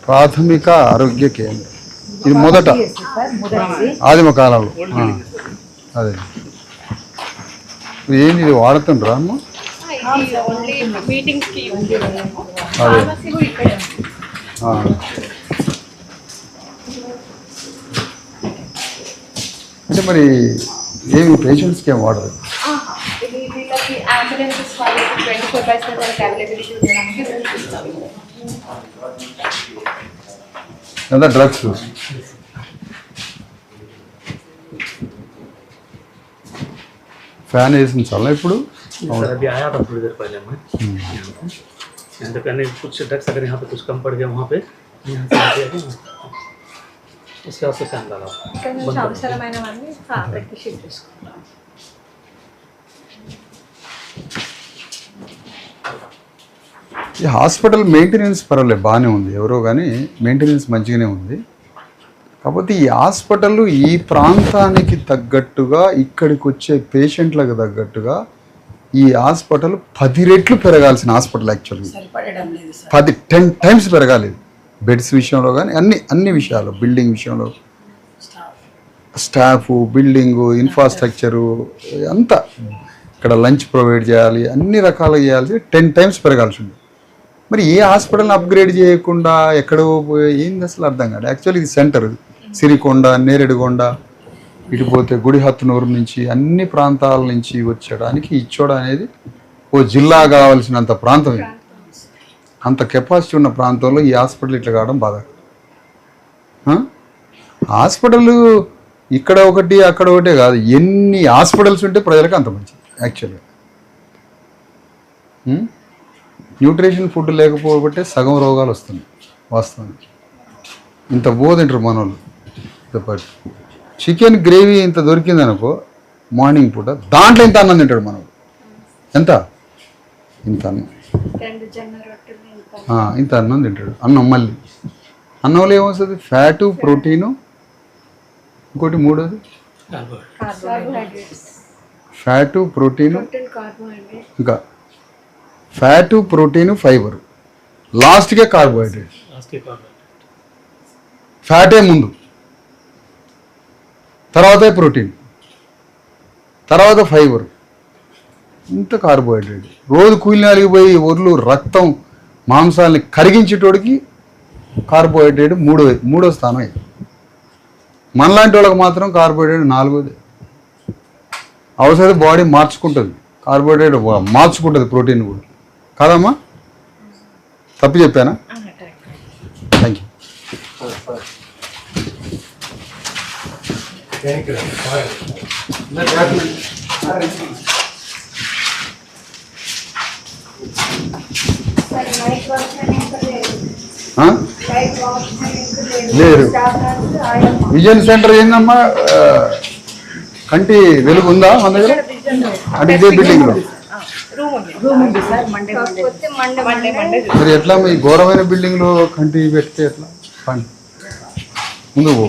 [SPEAKER 1] ప్రాథమిక ఆరోగ్య కేంద్రం ఇది మొదట ఆదిమ కాలంలో. అదే ఏంది ఇది వాడుతుండ్రా అమ్మ?
[SPEAKER 3] ఓన్లీ మీటింగ్స్ కి యూజ్ చేస్తాము.
[SPEAKER 1] అదే
[SPEAKER 3] ఫార్మసీ కూడా ఇక్కడే ఉంది.
[SPEAKER 1] అంటే మరి ఏమి పేషెంట్స్కి ఏం వాడరు?
[SPEAKER 3] ఇది వీళ్ళకి అంబులెన్సెస్ వాళ్ళకి 24/7 వాళ్ళకి అవైలబిలిటీ ఉండడానికి రూల్స్ ఇస్తాము.
[SPEAKER 1] లేదా డ్రగ్స్ ఫ్యాన్ వేసిన చాలా ఇప్పుడు
[SPEAKER 5] सर अभी आया था थोड़ी देर पहले मैं यहाँ पे कहने कुछ ड्रग्स अगर यहाँ पे कुछ कम पड़ गया वहाँ पे यहाँ से आके उसके बाद से फैन डाला
[SPEAKER 3] ఇక్కడ నుంచి అవసరమైనవన్నీ అక్కడికి షిఫ్ట్ చేసుకుంటాం.
[SPEAKER 1] ఈ హాస్పిటల్ మెయింటెనెన్స్ పర్వాలేదు, బాగానే ఉంది. ఎవరో కానీ మెయింటెనెన్స్ మంచిగానే ఉంది. కాకపోతే ఈ హాస్పిటల్ ఈ ప్రాంతానికి తగ్గట్టుగా ఇక్కడికి వచ్చే పేషెంట్లకు తగ్గట్టుగా ఈ హాస్పిటల్ 10 రెట్లు పెరగాల్సిన హాస్పిటల్. యాక్చువల్గా
[SPEAKER 6] సరిపడడం లేదు సార్.
[SPEAKER 1] 10 times పెరగాలి. బెడ్స్ విషయంలో కానీ అన్ని విషయాలు, బిల్డింగ్ విషయంలో, స్టాఫ్, బిల్డింగు, ఇన్ఫ్రాస్ట్రక్చరు అంతా, ఇక్కడ లంచ్ ప్రొవైడ్ చేయాలి, అన్ని రకాలుగా చేయాల్సి 10 times పెరగాల్సి ఉంది. మరి ఏ హాస్పిటల్ని అప్గ్రేడ్ చేయకుండా ఎక్కడో ఏంది అసలు అర్థం కాదు. యాక్చువల్లీ ఇది సెంటర్, సిరికొండ, నేరేడుగొండ, ఇటు పోతే గుడిహత్నూరు నుంచి అన్ని ప్రాంతాల నుంచి వచ్చడానికి ఇచ్చోడ అనేది ఓ జిల్లా కావాల్సినంత ప్రాంతం ఇది. అంత కెపాసిటీ ఉన్న ప్రాంతంలో ఈ హాస్పిటల్ ఇట్లా కావడం బాధ. హాస్పిటల్ ఇక్కడ ఒకటి అక్కడ ఒకటే కాదు, ఎన్ని హాస్పిటల్స్ ఉంటే ప్రజలకు అంత మంచిది. యాక్చువల్గా న్యూట్రిషన్ ఫుడ్ లేకపోతే సగం రోగాలు వస్తున్నాయి వాస్తవానికి. ఇంత తింటారు మన వాళ్ళు. పాటు చికెన్ గ్రేవీ ఇంత దొరికింది అనుకో మార్నింగ్ పూట, దాంట్లో ఇంత అన్నం తింటాడు మనోడు. ఎంత? ఇంత అన్నం,
[SPEAKER 4] 2 జొన్న రొట్టెలు
[SPEAKER 1] ఇంత అన్నం తింటాడు. అన్నం మళ్ళీ అన్నంలో ఏమొస్తుంది? ఫ్యాటు, ప్రోటీను, ఇంకోటి మూడోది
[SPEAKER 4] కార్బోహైడ్రేట్స్,
[SPEAKER 1] ఫ్యాటు, ప్రోటీను,
[SPEAKER 4] కార్బోహైడ్రేట్,
[SPEAKER 1] ఇంకా ఫ్యాటు, ప్రోటీను, ఫైబరు, లాస్ట్కే కార్బోహైడ్రేట్. ఫ్యాటే ముందు, తర్వాత ప్రోటీన్, తర్వాత ఫైబర్, ఇంత కార్బోహైడ్రేట్. రోజు కూలినాలికి పోయి ఒర్లు, రక్తం, మాంసాలని కరిగించేటోడికి కార్బోహైడ్రేట్ మూడో స్థానం అయింది. మనలాంటి వాళ్ళకి మాత్రం కార్బోహైడ్రేట్ 4వ. అవసరం బాడీ మార్చుకుంటుంది కార్బోహైడ్రేట్ మార్చుకుంటుంది ప్రోటీన్ కూడా కాదమ్మా? తప్పు చెప్పానా? Thank you.
[SPEAKER 4] Sir night watchmen ఇంకా లేదు.
[SPEAKER 1] ఆ?
[SPEAKER 4] నైట్ వాచ్మెన్ ఇంకా
[SPEAKER 1] లేరు.
[SPEAKER 4] స్టాఫ్ నర్స్ ఆయమ్మ.
[SPEAKER 1] విజన్ సెంటర్ ఏందమ్మా? కంటి వెలుగు ఉందా మన దగ్గర? అంటే ఇదే బిల్డింగ్లో
[SPEAKER 3] రూమ్ ఉంది సార్. మండే
[SPEAKER 4] కాకపోతే మండే
[SPEAKER 1] మరి ఎట్లా మీ ఘోరమైన బిల్డింగ్లో కంటి పెడితే ఎట్లా? పండి ముందు పో.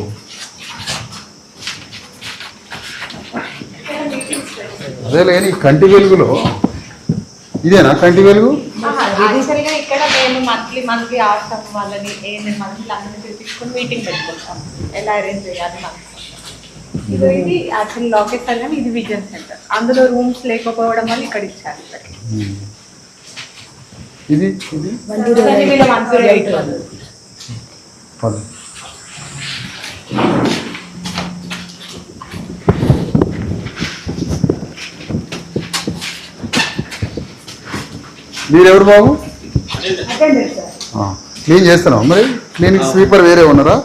[SPEAKER 1] అదే లేని కంటి వెలుగులో ఇదేనా కంటి వెలుగు?
[SPEAKER 3] యాక్చువల్గా ఇక్కడ మేము మంత్లీ ఆడతాం వాళ్ళని మంత్లీ అందరినీ పిలిపించుకొని మీటింగ్ పెట్టుకుంటాం ఎలా అరేంజ్ చేయాలి మనకు. ఇది యాక్చువల్ లొకేషన్ కానీ ఇది విజన్ సెంటర్. అందులో రూమ్స్ లేకపోవడం వల్ల ఇక్కడ ఇచ్చారు.
[SPEAKER 1] ఇది పద. మీరెవరు బాబు? క్లీన్ చేస్తున్నావు మరి? క్లినిక్ స్వీపర్ వేరే ఉన్నారా?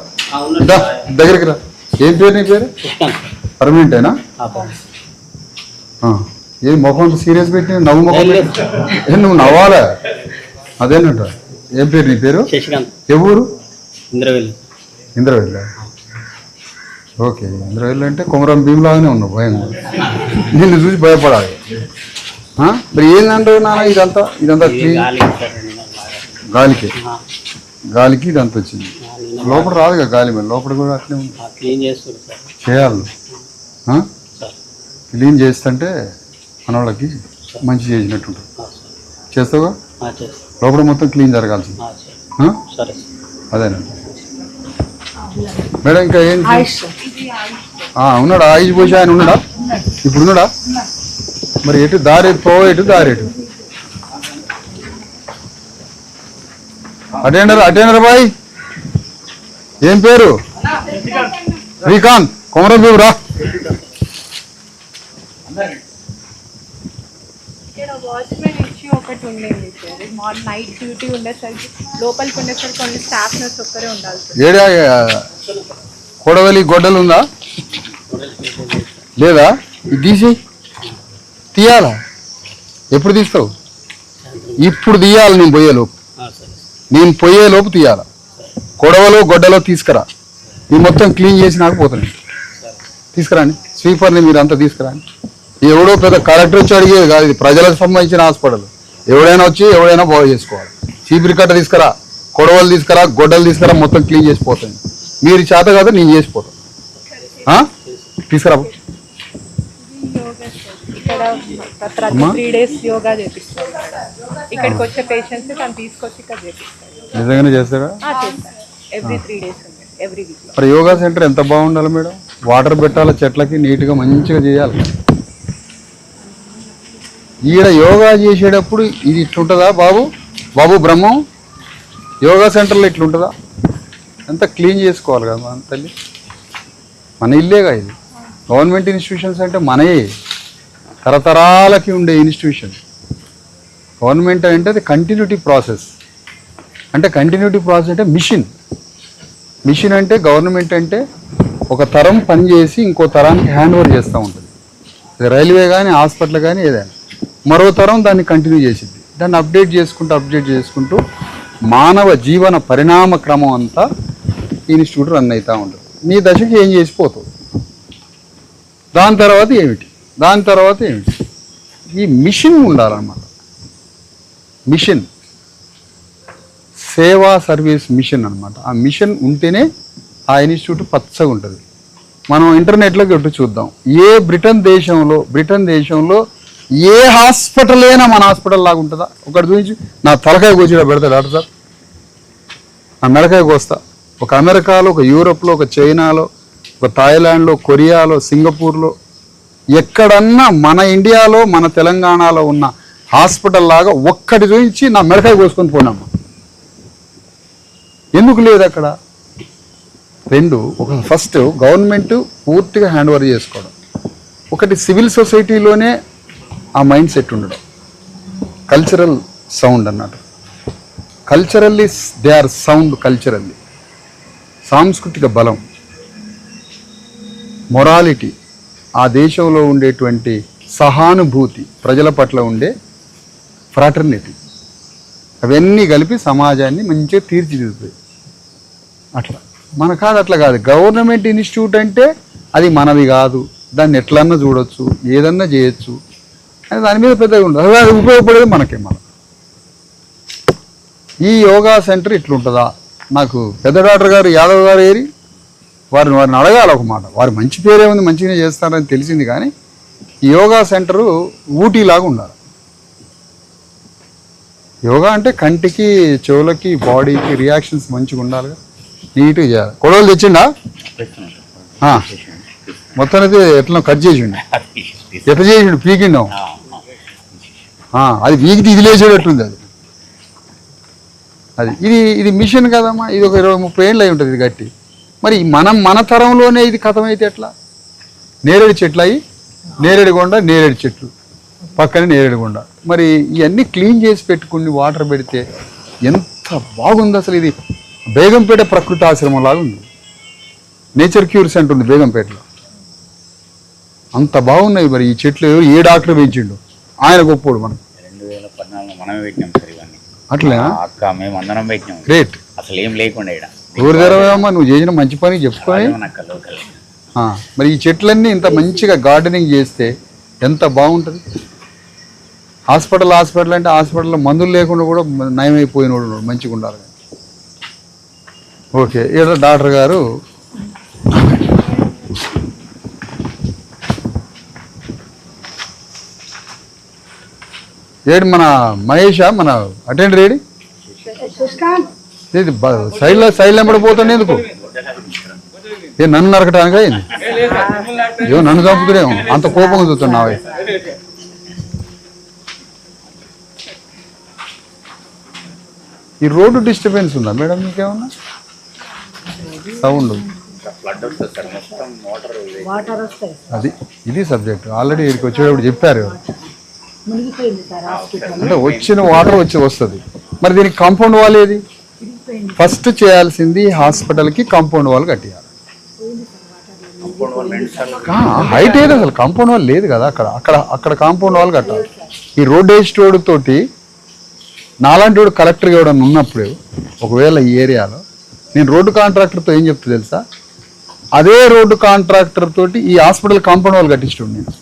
[SPEAKER 1] దగ్గరికి రా. ఏం పేరు నీ పేరు? పర్మనెంటేనా? ఏం ముఖం సీరియస్ పెట్టి నవ్వు ముఖం పెట్టి నువ్వు నవ్వాలా? అదేనంట. ఏం పేరు నీ పేరు? ఎవరు? ఇంద్రవెల్లి. ఓకే, ఇంద్రవెల్లి అంటే కొమరం భీమ్లాగానే ఉన్నావు. భయం నిన్ను చూసి భయపడాలి. మరి ఏంటంటే నాన్న ఇదంతా క్లీన్ గాలికి ఇదంతా వచ్చింది. లోపల రాదుగా గాలి, మరి లోపల కూడా అట్లే ఉంది. చేయాలి. క్లీన్ చేస్తుంటే మన వాళ్ళకి మంచి చేసినట్టు ఉంటుంది. చేస్తావుగా? లోపల మొత్తం క్లీన్ జరగాల్సింది. అదేనండి మేడం. ఇంకా ఏం ఉన్నాడా? ఆయుష్ పోసి ఆయన ఉన్నాడా? ఇప్పుడు ఉన్నాడా? మరి ఎటు దారి దారి అటెండర్ బాయ్ ఏం పేరు? శ్రీకాంత్. కొమరం భీమ్ రా.
[SPEAKER 3] ఇక్కడ వాచ్మెన్ ఇష్యూ ఒకటి ఉండేది సార్. మార్నింగ్ నైట్ డ్యూటీ ఉండేసరికి లోపలికి ఉండేసరికి కొన్ని స్టాఫ్ నర్స్ ఒక్కరే ఉండాలి సార్.
[SPEAKER 1] ఏడా కొడవలి గొడ్డలు ఉందా లేదా? ఇది తీయాలా? ఎప్పుడు తీస్తావు? ఇప్పుడు తీయాలి. నేను పోయేలోపు తీయాలా? కొడవలో గొడ్డలో తీసుకురా. ఈ మొత్తం క్లీన్ చేసి నాకు పోతున్నాయి. తీసుకురాండి స్వీపర్ని, మీరు అంతా తీసుకురాండి. ఎవడో పెద్ద కలెక్టర్ వచ్చి అడిగేది కాదు, ఇది ప్రజలకు సంబంధించిన హాస్పిటల్. ఎవడైనా వచ్చి ఎవడైనా బాగు చేసుకోవాలి. చీపురి కట్ట తీసుకురా, కొడవలు తీసుకురా, గొడ్డలు తీసుకురా, మొత్తం క్లీన్ చేసిపోతుంది. మీరు చేత కాదు, నేను చేసిపోతాను. తీసుకురా.
[SPEAKER 3] ఇక్కడ ప్రతి 3 days యోగా చేపిస్తారు. ఇక్కడికి వచ్చే పేషెంట్స్ తను తీసుకొచ్చి ఇక్కడ చేపిస్తారు.
[SPEAKER 1] నిజంగానే చేస్తారా?
[SPEAKER 3] చేస్తారు. Every 3 days every week.
[SPEAKER 1] మరి యోగా సెంటర్ ఎంత బాగుండాలి మేడం? వాటర్ పెట్టాలి, చెట్లకి నీట్గా మంచిగా చేయాలి. ఈడ యోగా చేసేటప్పుడు ఇది ఇట్లుంటుందా బాబు బ్రహ్మం? యోగా సెంటర్లో ఇట్లుంటుందా? అంతా క్లీన్ చేసుకోవాలి కదా మన తల్లి. మన ఇల్లేగా ఇది. గవర్నమెంట్ ఇన్స్టిట్యూషన్స్ అంటే మనయే, తరతరాలకి ఉండే ఇన్స్టిట్యూషన్. గవర్నమెంట్ అంటే అది కంటిన్యూటీ ప్రాసెస్. అంటే కంటిన్యూటీ ప్రాసెస్ అంటే మిషన్ అంటే గవర్నమెంట్ అంటే ఒక తరం పనిచేసి ఇంకో తరానికి హ్యాండ్ ఓవర్ చేస్తూ ఉంటుంది. రైల్వే కానీ హాస్పిటల్ కానీ ఏదైనా మరో తరం దాన్ని కంటిన్యూ చేసింది. దాన్ని అప్డేట్ చేసుకుంటూ మానవ జీవన పరిణామ క్రమం అంతా ఇన్స్టిట్యూట్ రన్ అవుతూ ఉంటుంది. నీ దశకి ఏం చేసిపోతావు, దాని తర్వాత ఏమిటి ఈ మిషన్ ఉండాలన్నమాట. మిషన్ సేవా సర్వీస్ మిషన్ అనమాట. ఆ మిషన్ ఉంటేనే ఆ ఇన్స్టిట్యూట్ పచ్చగా ఉంటుంది. మనం ఇంటర్నెట్లోకి ఎట్టు చూద్దాం. బ్రిటన్ దేశంలో ఏ హాస్పిటల్ అయినా మన హాస్పిటల్ లాగా ఉంటుందా? ఒకటి చూపించి నా తలకాయ కూర్చో పెడతా డాక్టర్ సార్, నా మెడకాయ కోస్తా. ఒక అమెరికాలో, ఒక యూరోప్లో, ఒక చైనాలో, ఒక థాయిలాండ్లో, కొరియాలో, సింగపూర్లో, ఎక్కడన్నా మన ఇండియాలో మన తెలంగాణలో ఉన్న హాస్పిటల్ లాగా ఒక్కటి చూపించి నా మెడకాయ కోసుకొని పోయినమ్మా. ఎందుకు లేదు అక్కడ? ఒక ఫస్ట్ గవర్నమెంట్ పూర్తిగా హ్యాండ్ ఓవర్ చేసుకోవడం. ఒకటి సివిల్ సొసైటీలోనే ఆ మైండ్ సెట్ ఉండడం. కల్చరల్ సౌండ్ అన్నట్టు. Culturally they are sound. Culturally సాంస్కృతిక బలం, మొరాలిటీ, ఆ దేశంలో ఉండేటువంటి సహానుభూతి, ప్రజల పట్ల ఉండే ఫ్రాటర్నిటీ, అవన్నీ కలిపి సమాజాన్ని మంచిగా తీర్చిదిద్దుతాయి. అట్లా మన కాదు, అట్లా కాదు. గవర్నమెంట్ ఇన్స్టిట్యూట్ అంటే అది మనది కాదు, దాన్ని ఎట్లన్నా చూడొచ్చు, ఏదన్నా చేయొచ్చు అని దాని మీద పెద్దగా ఉండదు. అది ఉపయోగపడేది మనకే. ఈ యోగా సెంటర్ ఇట్లుంటుందా? నాకు పెద్ద డాక్టర్ గారు యాదవ్ గారు ఏరి వారిని అడగాలి ఒక మాట. వారు మంచి పేరే ఉంది, మంచిగానే చేస్తారని తెలిసింది. కానీ ఈ యోగా సెంటరు ఊటీలాగా ఉండాలి. యోగా అంటే కంటికి, చెవులకి, బాడీకి రియాక్షన్స్ మంచిగా ఉండాలి, నీట్గా చేయాలి. కొడవలు తెచ్చిండా? మొత్తం అయితే ఎట్లా కట్ చేసిండు, ఎట్లా చేసిండు, పీకిండు. అది పీకితే ఇది లేచేటట్టుంది. అది ఇది మిషన్ కదమ్మా. ఇది ఒక 20-30 ఏళ్ళు అయి ఉంటుంది ఇది గట్టి. మరి మన తరంలోనే ఇది కథమైతే ఎట్లా? నేరేడు చెట్లు అయ్యి, నేరేడుగొండ, నేరేడు చెట్లు పక్కనే నేరేడుగొండ. మరి ఇవన్నీ క్లీన్ చేసి పెట్టుకుని వాటర్ పెడితే ఎంత బాగుంది అసలు. ఇది బేగంపేట ప్రకృతి ఆశ్రమం లాగా ఉంది. నేచర్ క్యూర్ సెంటర్ ఉంది బేగంపేటలో. అంత బాగున్నాయి. మరి ఈ చెట్లు ఏ డాక్టర్ పెంచిండు? ఆయన గొప్పోడు. మనం
[SPEAKER 7] 2014 మనమే పెట్టినాం సార్ ఇవన్నీ.
[SPEAKER 1] అట్లేనా?
[SPEAKER 7] అక్క మేము అందరం పెట్టినాం.
[SPEAKER 1] గ్రేట్.
[SPEAKER 7] అసలు ఏం లేకుండా ఇక్కడ
[SPEAKER 1] ఊరు తెరవమ్మా, నువ్వు చేసిన మంచి పని చెప్పుకొని. మరి ఈ చెట్లన్నీ ఇంత మంచిగా గార్డెనింగ్ చేస్తే ఎంత బాగుంటుంది. హాస్పిటల్ అంటే హాస్పిటల్లో మందులు లేకుండా కూడా నయమైపోయినోడు మంచిగా ఉండాలి. ఓకే, ఇక్కడ డాక్టర్ గారు ఏడు మన మహేషా, మన అటెండర్ ఏడి సైడ్ ఎంబడిపోతాను. ఎందుకు నన్ను నరకటానికా? ఏమో నన్ను చంపుతుడేమో, అంత కోపంగా చూస్తున్నావే. ఈ రోడ్డు డిస్టర్బెన్స్ ఉందా మేడం మీకేమన్నా? సౌండ్ అది ఇది సబ్జెక్ట్. ఆల్రెడీ ఇక్కడికి వచ్చేటప్పుడు చెప్పారు. అంటే వచ్చిన వాటర్ వస్తుంది. మరి దీనికి కాంపౌండ్ వాల్ ఏది? ఫస్ట్ చేయాల్సింది హాస్పిటల్కి కాంపౌండ్ వాల్ కట్టియాలి. హైట్ ఏది అసలు? కాంపౌండ్ వాల్ లేదు కదా అక్కడ కాంపౌండ్ వాల్ కట్టాలి. ఈ రోడ్ వేసేటోడు తోటి నాలాంటి వాడు కలెక్టర్గా ఎవడన్నా ఉన్నప్పుడు ఒకవేళ ఈ ఏరియాలో నేను రోడ్డు కాంట్రాక్టర్తో ఏం చెప్తా తెలుసా? అదే రోడ్డు కాంట్రాక్టర్ తోటి ఈ హాస్పిటల్ కాంపౌండ్ వాల్ కట్టించాడు నేను.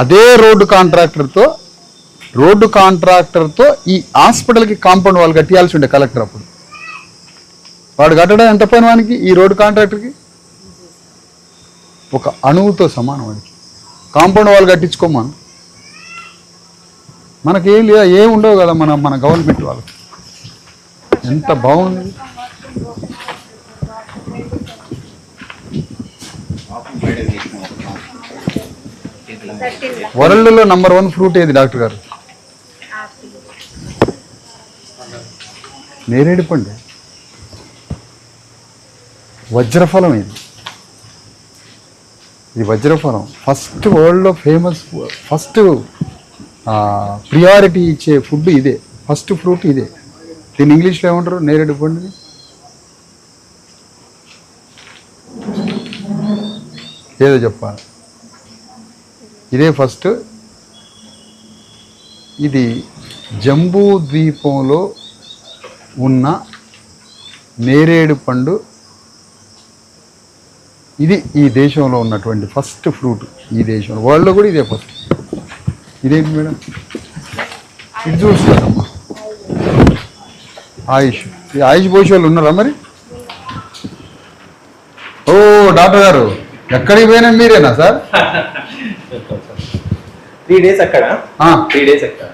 [SPEAKER 1] అదే రోడ్డు కాంట్రాక్టర్తో ఈ హాస్పిటల్కి కాంపౌండ్ వాల్ కట్టియాల్సి ఉండే కలెక్టర్. అప్పుడు వాడు కట్టడం ఎంత పని వానికి? ఈ రోడ్డు కాంట్రాక్టర్కి ఒక అణువుతో సమానం. వాడికి కాంపౌండ్ వాల్ కట్టించుకోమను. మనకేం లేదా, ఏం ఉండవు కదా మన గవర్నమెంట్ వాళ్ళకి. ఎంత బాగుంది. వరల్డ్లో నంబర్ 1 ఫ్రూట్ ఏది డాక్టర్ గారు? నేరేడు పండు. వజ్రఫలం. ఇది వజ్రఫలం. ఫస్ట్ వరల్డ్లో ఫేమస్, ఫస్ట్ ప్రియారిటీ ఇచ్చే ఫుడ్ ఇదే, ఫస్ట్ ఫ్రూట్ ఇదే. దీన్ని ఇంగ్లీష్లో ఏమంటారు? నేరేడు పండుని. ఏదో చెప్పాలి. ఇదే ఫస్ట్. ఇది జంబూ ద్వీపంలో ఉన్న నేరేడు పండు. ఇది ఈ దేశంలో ఉన్నటువంటి ఫస్ట్ ఫ్రూట్. ఈ దేశంలో, వరల్డ్లో కూడా ఇదే ఫస్ట్. ఇదేంటి మేడం? ఇది చూస్తారమ్మా. ఆయుష్. ఈ ఆయుష్ పోసే వాళ్ళు ఉన్నారా మరి? ఓ డాక్టర్ గారు, ఎక్కడికి పోయినా మీరేనా సార్?
[SPEAKER 2] 3 days అక్కడ, 3 days అక్కడ.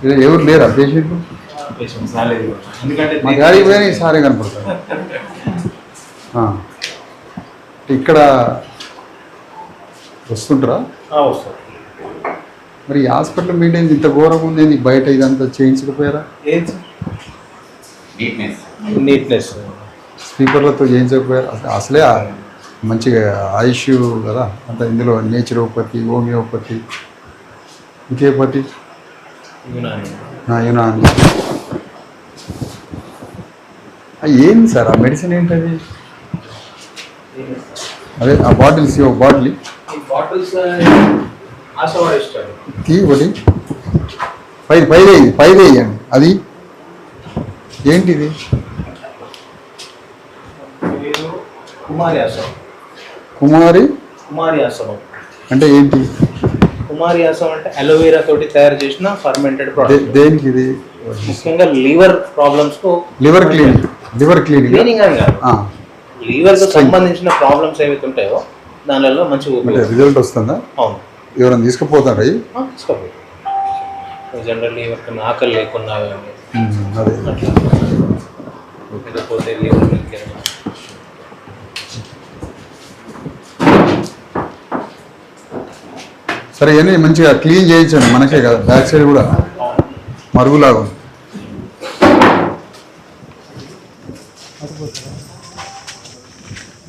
[SPEAKER 1] ఇది ఎవరు లేరా పేషెంట్లు? మా గాడికి పోయినా ఈసారి కనపడతారు. ఇక్కడ వస్తుంటారా? మరి హాస్పిటల్ మెయింటైన్ ఇంత ఘోరంగా ఉంది, బయట ఇదంతా చేయించకపోయారా?
[SPEAKER 7] నీట్నెస్
[SPEAKER 1] స్పీకర్లతో చేయించకపోయారా? అసలే మంచిగా ఆయుష్ కదా అంటే ఇందులో నేచురోపతి, హోమియోపతి, ఇంకేపతి, యునాని. ఏంది సార్ ఆ మెడిసిన్ ఏంటది? అదే ఆ బాటిల్స్ బాటిల్
[SPEAKER 2] బాటిల్స్ ఆశవాడు ఇస్తాడు.
[SPEAKER 1] తీ ఒకటి పైది వేయండి. అది ఏంటిది?
[SPEAKER 2] కుమారి ఆశవం.
[SPEAKER 1] కుమారి
[SPEAKER 2] ఆశవం
[SPEAKER 1] అంటే ఏంటి?
[SPEAKER 2] కుమారి ఆశవం అంటే అలోవెరా తోటి తయారు చేసిన ఫర్మెంటెడ్ ప్రోడక్ట్.
[SPEAKER 1] దేనికి ఇది?
[SPEAKER 2] ముఖ్యంగా లివర్ ప్రాబ్లమ్స్ కు
[SPEAKER 1] లివర్ క్లీనింగ్
[SPEAKER 2] క్లీనింగ్ అని కాదు, లివర్ కు సంబంధించిన ప్రాబ్లమ్స్ ఏవైతే ఉంటాయో దానిలో మంచి
[SPEAKER 1] రిజల్ట్ వస్తుందా?
[SPEAKER 2] అవును.
[SPEAKER 1] ఎవరైనా తీసుకుపోతాడా?
[SPEAKER 2] తీసుకోపోయి జనరల్లీ ఎవరికి ఆకలి లేకున్నా
[SPEAKER 1] అదే
[SPEAKER 2] లేకపోతే లివర్ మిల్క్
[SPEAKER 1] సరే ఇవన్నీ మంచిగా క్లీన్ చేయించండి. మనకే కదా, బ్యాక్ సైడ్ కూడా మరుగులాగా ఉంది.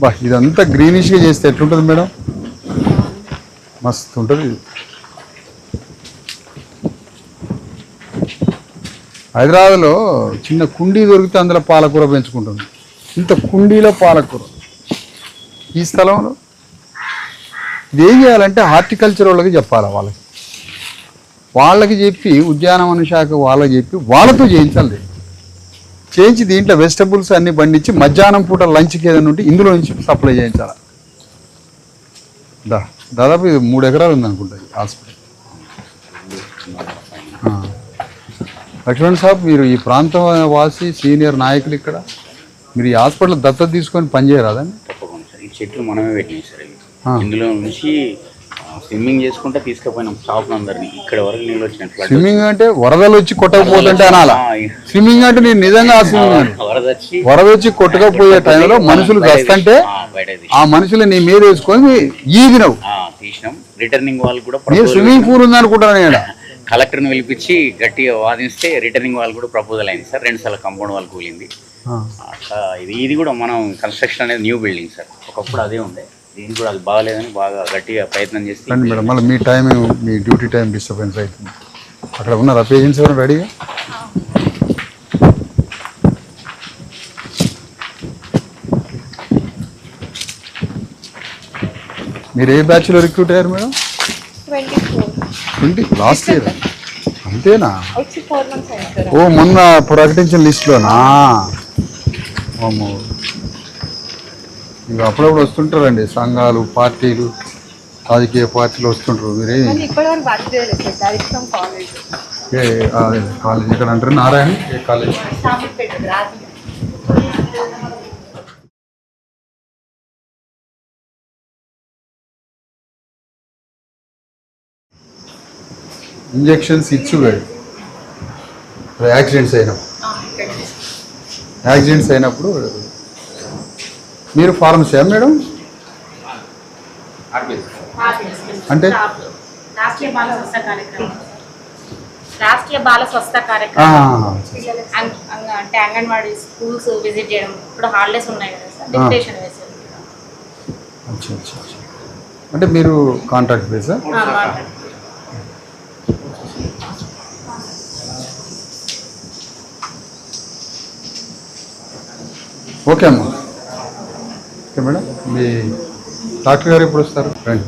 [SPEAKER 1] బా ఇదంతా గ్రీనిష్గా చేస్తే ఎట్లుంటుంది మేడం? మస్తు ఉంటుంది. హైదరాబాద్లో చిన్న కుండీ దొరికితే అందులో పాలకూర పెంచుకుంటుంది. ఇంత కుండీలో పాలకూర ఈ స్థలంలో. ఇది ఏం చేయాలంటే హార్టికల్చర్ వాళ్ళకి చెప్పాలి, వాళ్ళకి చెప్పి ఉద్యానవన శాఖ వాళ్ళకి చెప్పి వాళ్ళతో చేయించాలి. చేయించి దీంట్లో వెజిటబుల్స్ అన్ని పండించి మధ్యాహ్నం పూట లంచ్కి ఏదైనా ఉంటే ఇందులో నుంచి సప్లై చేయించాలి. దాదాపు ఇది 3 ఎకరాలు ఉందనుకుంటా ఈ హాస్పిటల్. లక్ష్మణ్ సాబ్, మీరు ఈ ప్రాంతం వాసి సీనియర్ నాయకులు ఇక్కడ, మీరు ఈ హాస్పిటల్ దత్తత తీసుకొని పనిచేయరాదని?
[SPEAKER 7] తప్పకుండా సార్. ఈ చెట్లు మనమే పెట్టినాయి సార్. ఇందులో నుంచి స్విమ్మింగ్ చేసుకుంటే తీసుకుపోయినాం స్టాఫ్ అందరినీ. ఇక్కడ వరకు నీళ్ళు వచ్చినట్లు.
[SPEAKER 1] స్విమ్మింగ్ అంటే వరదలు వచ్చి కొట్టకపోతుంటే అనాలా? స్విమ్మింగ్ అంటే నేను నిజంగా వరద వచ్చి కొట్టకపోయే టైంలో మనుషులు వస్తుంటే ఆ మనుషులు నీ మీద వేసుకొని ఈదినవు
[SPEAKER 7] తీసినాం. రిటర్నింగ్ వాళ్ళు కూడా
[SPEAKER 1] నేను స్విమ్మింగ్ పూల్ ఉంది అనుకుంటాను. నేను
[SPEAKER 7] కలెక్టర్ని పిలిపించి గట్టిగా వాదిస్తే రిటర్నింగ్ వాళ్ళు కూడా ప్రపోజల్ అయింది సార్. 2 సార్లు కాంపౌండ్ వాళ్ళు కూలింది. ఇది కూడా మనం కన్స్ట్రక్షన్ అనేది న్యూ బిల్డింగ్ సార్. ఒకప్పుడు అదే ఉండే, దీనికి కూడా అది బాగాలేదని బాగా గట్టిగా ప్రయత్నం చేస్తే
[SPEAKER 1] మేడం మళ్ళీ మీ టైం, మీ డ్యూటీ టైం డిస్టర్బెన్స్ అవుతుంది. అక్కడ ఉన్నారా పేషెంట్స్ ఎవరైనా రెడీగా? మీరు ఏ బ్యాచ్లో రిక్రూట్ అయ్యారు మేడం? 20 last year. అంతేనా? ఓ మొన్న ప్రకటించిన లిస్టులోనా? ఇంకా అప్పుడప్పుడు వస్తుంటారండి సంఘాలు, పార్టీలు, రాజకీయ పార్టీలు వస్తుంటారు. మీరే కాలేజ్ ఇక్కడ అంటారు నారాయణ కాలేజ్. ఇంజెక్షన్స్ ఇచ్చుగాడు యాక్సిడెంట్స్ అయినప్పుడు మీరు ఫార్మసీ మేడం? అంటే
[SPEAKER 8] రాష్ట్రీయ బాల స్వస్థ కార్యక్రమం అంటే అంగన్వాడీ స్కూల్స్ విజిట్ చేయడం. ఇప్పుడు హాలిడేస్ ఉన్నాయి కదా సార్, డిక్టేషన్ వేసారు.
[SPEAKER 1] అంటే మీరు కాంట్రాక్ట్ బేసా? ఓకే అమ్మా. ఓకే మేడం, మీ డాక్టర్ గారు ఎప్పుడు వస్తారు? రండి.